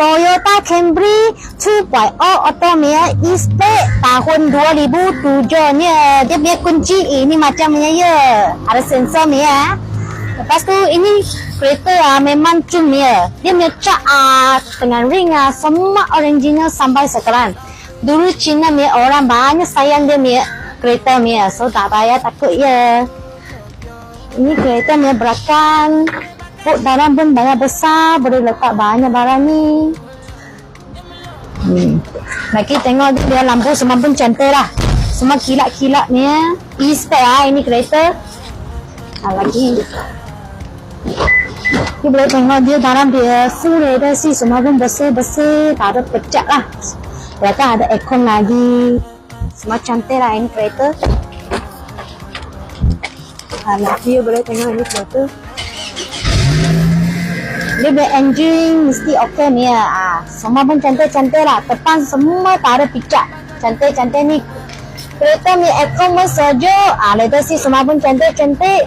Toyota Camry 2.0 Automatic E-Spec tahun 2007 ni. Dia punya kunci ini macam ni ya. Ada sensor ni ya. Lepas tu ini kereta memang cun ya. Dia punya cat dengan ring semua original sampai sekarang. Dulu Cina ni orang banyak sayang dia ni kereta ni. So tak payah takut ya. Ini kereta ni belakang. Dalam pun banyak besar, boleh letak banyak barang ni. Lagi tengok dia lampu semua pun cantik lah. Semua kilat-kilat ni. E-Spec ini kereta. Lagi. Kita boleh tengok dia dalam dia full leather sih, semua pun bersih-bersih, tak ada pecah lah. Belakang ada aircon lagi. Semua cantik lah ini kereta. Lagi boleh tengok ini kereta. Dia punya engine mesti okey ni ya. Semua pun cantik-cantik lah. Depan semua tak ada picak. Cantik-cantik ni. Kereta ni aircon pun sejuk. Leather seat semua pun cantik-cantik.